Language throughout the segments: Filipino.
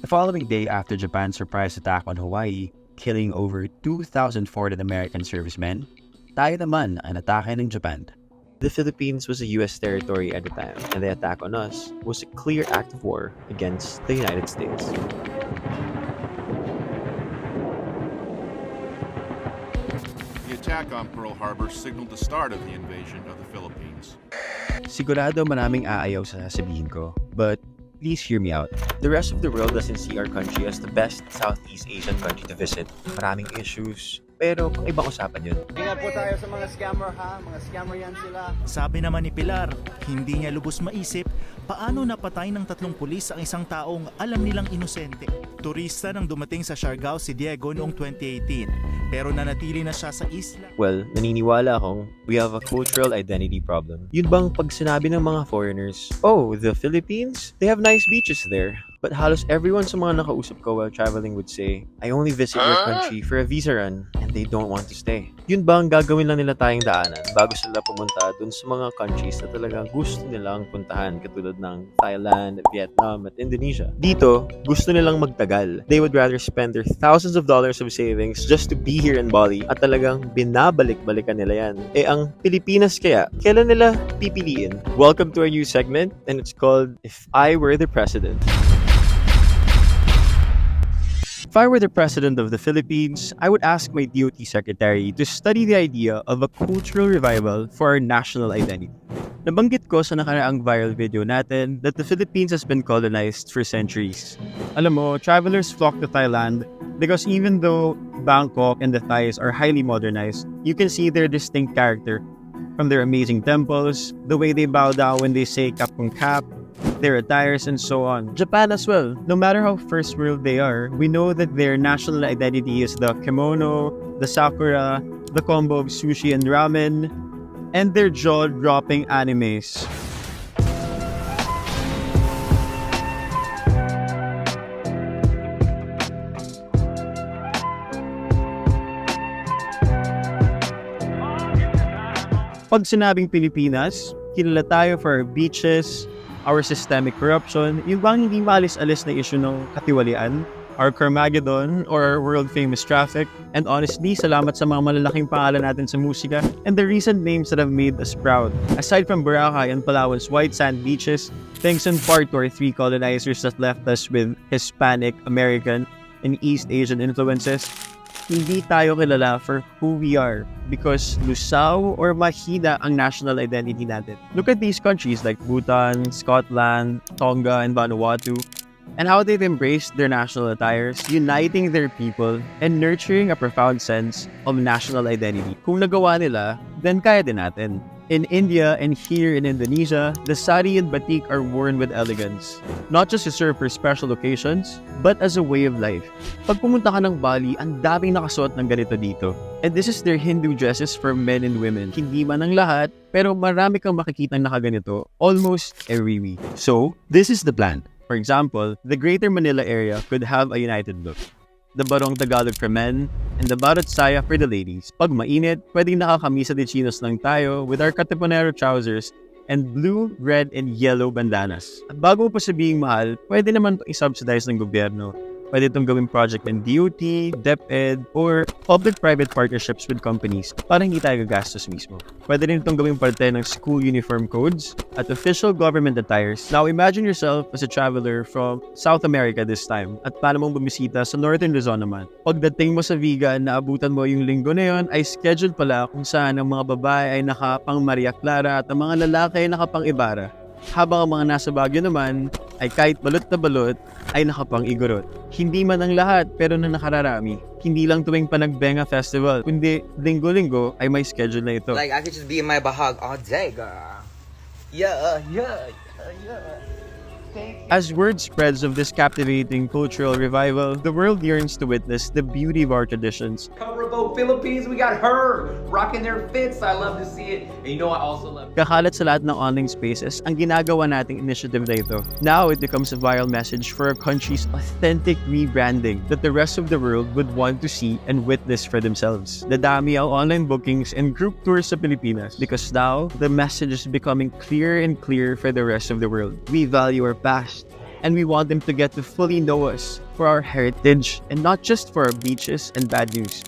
The following day after Japan's surprise attack on Hawaii, killing over 2,400 American servicemen, tayo naman ang atake ng Japan. The Philippines was a US territory at the time, and the attack on us was a clear act of war against the United States. The attack on Pearl Harbor signaled the start of the invasion of the Philippines. Sigurado maraming aayaw sa sasabihin ko, but please hear me out. The rest of the world doesn't see our country as the best Southeast Asian country to visit. Maraming issues, pero ibang usapan yun. Ingat po tayo sa mga scammer ha, mga scammer yan sila. Sabi naman ni Pilar, hindi niya lubos maisip paano napatay ng 3 pulis ang isang taong alam nilang inosente. Turista nang dumating sa Siargao si Diego noong 2018, pero nanatili na siya sa isla. Well, naniniwala akong we have a cultural identity problem. Yun bang pag sinabi ng mga foreigners, oh, the Philippines? They have nice beaches there. But halos everyone sa mga nakausap ko while traveling would say, I only visit your country for a visa run and they don't want to stay. Yun ba ang gagawin lang nila tayong daanan bago sila pumunta dun sa mga countries na talagang gusto nilang puntahan katulad ng Thailand, Vietnam, at Indonesia? Dito, gusto nilang magtagal. They would rather spend their thousands of dollars of savings just to be here in Bali at talagang binabalik-balikan nila yan. Eh ang Pilipinas kaya, kailan nila pipiliin? Welcome to our new segment and it's called If I Were the President. If I were the president of the Philippines, I would ask my DOT secretary to study the idea of a cultural revival for our national identity. Nabanggit ko sa nakaraang viral video natin that the Philippines has been colonized for centuries. Alam mo, travelers flock to Thailand because even though Bangkok and the Thais are highly modernized, you can see their distinct character from their amazing temples, the way they bow down when they say kapung kap, their attires, and so on. Japan as well. No matter how first world they are, we know that their national identity is the kimono, the sakura, the combo of sushi and ramen, and their jaw-dropping animes. Pag sinabing Pilipinas, kilala tayo for our beaches, our systemic corruption, yung bang hindi maalis-alis na issue ng katiwalian, our Carmageddon, or our world-famous traffic. And honestly, salamat sa mga malalaking pangalan natin sa musika and the recent names that have made us proud. Aside from Boracay and Palawan's white sand beaches, thanks in part to our 3 colonizers that left us with Hispanic, American, and East Asian influences, hindi tayo kilala for who we are because lusaw or mahina ang national identity natin. Look at these countries like Bhutan, Scotland, Tonga, and Vanuatu, and how they've embraced their national attires, uniting their people, and nurturing a profound sense of national identity. Kung nagawa nila, then kaya din natin. In India and here in Indonesia, the sari and batik are worn with elegance, not just to serve for special occasions, but as a way of life. Pag pumunta ka ng Bali, ang daming nakasuot ng ganito dito. And this is their Hindu dresses for men and women. Hindi man ang lahat, pero marami kang makikitang nakaganito almost every week. So, this is the plan. For example, the Greater Manila area could have a united look. The Barong Tagalog for men, and the Barot Saya for the ladies. Pag mainit, pwedeng nakakamisa de chinos lang tayo with our katipunero trousers and blue, red, and yellow bandanas. At bago pa sabihing mahal, pwede naman itong i-subsidize ng gobyerno. Pwede itong gawing project ng DOT, DepEd, or public-private partnerships with companies para hindi tayo gagastos mismo. Pwede rin itong gawing parte ng school uniform codes at official government attires. Now imagine yourself as a traveler from South America this time at paano mong bumisita sa Northern Luzon naman. Pagdating mo sa Vigan, naabutan mo yung linggo na yun, ay scheduled pala kung saan ang mga babae ay nakapang Maria Clara at ang mga lalaki ay nakapang Ibarra. Habang ang mga nasa Baguio naman ay kahit balot na balot ay nakapang Igorot. Hindi man ang lahat pero na nakararami. Hindi lang tuwing Panagbenga Festival, kundi linggo-linggo ay may schedule na ito. Like, I could just be in my bahag all day, girl. Yeah. As word spreads of this captivating cultural revival, the world yearns to witness the beauty of our traditions. Cover of the Philippines, we got her rocking their fits. I love to see it. And you know I also love Kakalat sa lahat ng online spaces ang ginagawa nating initiative na ito. Now it becomes a viral message for our country's authentic rebranding that the rest of the world would want to see and witness for themselves. Dadami ang online bookings and group tours sa Pilipinas because now the message is becoming clearer and clearer for the rest of the world. We value our past, And we want them to get to fully know us for our heritage and not just for our beaches and bad news.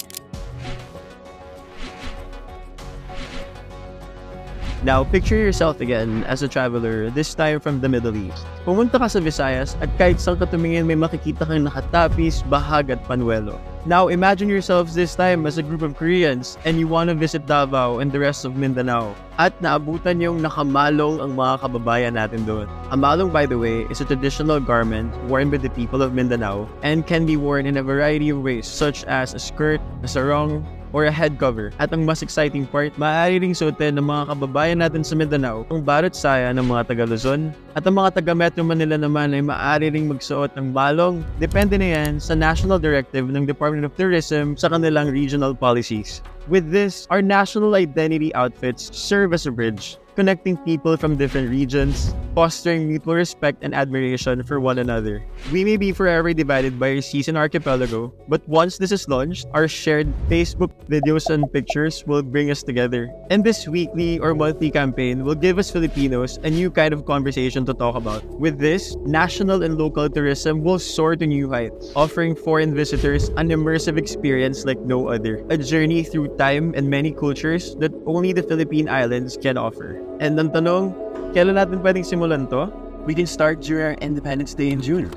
Now, picture yourself again as a traveler, this time from the Middle East. Pumunta ka sa Visayas at kahit saan ka tumingin may makikita kang nakatapis, bahag at panuelo. Now, imagine yourselves this time as a group of Koreans and you want to visit Davao and the rest of Mindanao. At naabutan yung nakamalong ang mga kababayan natin doon. A malong, by the way, is a traditional garment worn by the people of Mindanao and can be worn in a variety of ways such as a skirt, a sarong, or a head cover. At ang mas exciting part, maaari ring suotin ng mga kababayan natin sa Mindanao ang barot saya ng mga taga Luzon. At ang mga taga Metro Manila naman ay maaari ring magsuot ng malong. Depende na yan sa national directive ng Department of Tourism sa kanilang regional policies. With this, our national identity outfits serve as a bridge, connecting people from different regions, fostering mutual respect and admiration for one another. We may be forever divided by our season archipelago, but once this is launched, our shared Facebook videos and pictures will bring us together. And this weekly or monthly campaign will give us Filipinos a new kind of conversation to talk about. With this, national and local tourism will soar to new heights, offering foreign visitors an immersive experience like no other. A journey through time and many cultures that only the Philippine Islands can offer. And ang tanong, kailan natin pwedeng simulan to? We can start during our Independence Day in June.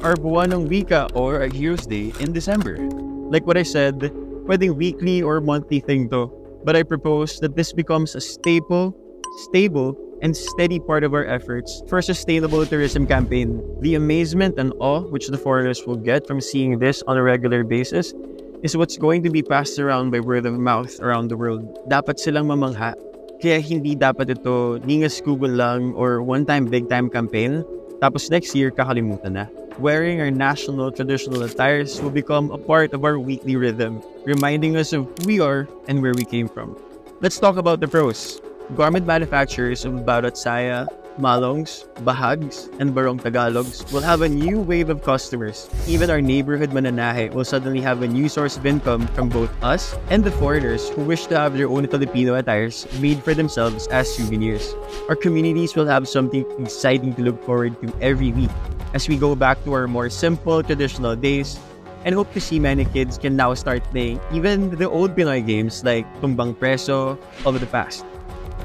Our buwan ng wika, Or our Heroes Day in December. like what I said, pwedeng weekly or monthly thing to. But I propose that this becomes a stable, and steady part of our efforts for a sustainable tourism campaign. The amazement and awe which the foreigners will get from seeing this on a regular basis is what's going to be passed around by word of mouth around the world. Dapat silang mamangha. Kaya hindi dapat ito ningas Google lang or one-time big-time campaign, tapos next year kakalimutan na. Wearing our national traditional attires will become a part of our weekly rhythm, reminding us of who we are and where we came from. Let's talk about the pros. Garment manufacturers of Barot Saya, Malongs, Bahags, and Barong Tagalogs will have a new wave of customers. Even our neighborhood mananahe will suddenly have a new source of income from both us and the foreigners who wish to have their own Filipino attires made for themselves as souvenirs. Our communities will have something exciting to look forward to every week as we go back to our more simple traditional days, and hope to see many kids can now start playing even the old Pinoy games like Tumbang Preso of the past.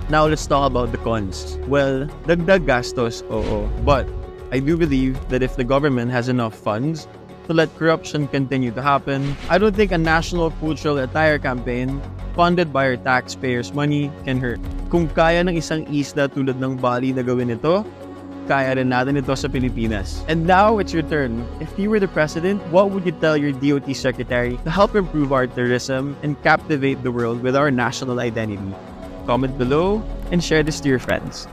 Now let's talk about the cons. Well, dagdag gastos, oo. But I do believe that if the government has enough funds to let corruption continue to happen, I don't think a national cultural attire campaign funded by our taxpayers' money can hurt. Kung kaya ng isang isla tulad ng Bali na gawin ito, kaya rin natin ito sa Pilipinas. And now it's your turn. If you were the president, what would you tell your DOT secretary to help improve our tourism and captivate the world with our national identity? Comment below and share this to your friends.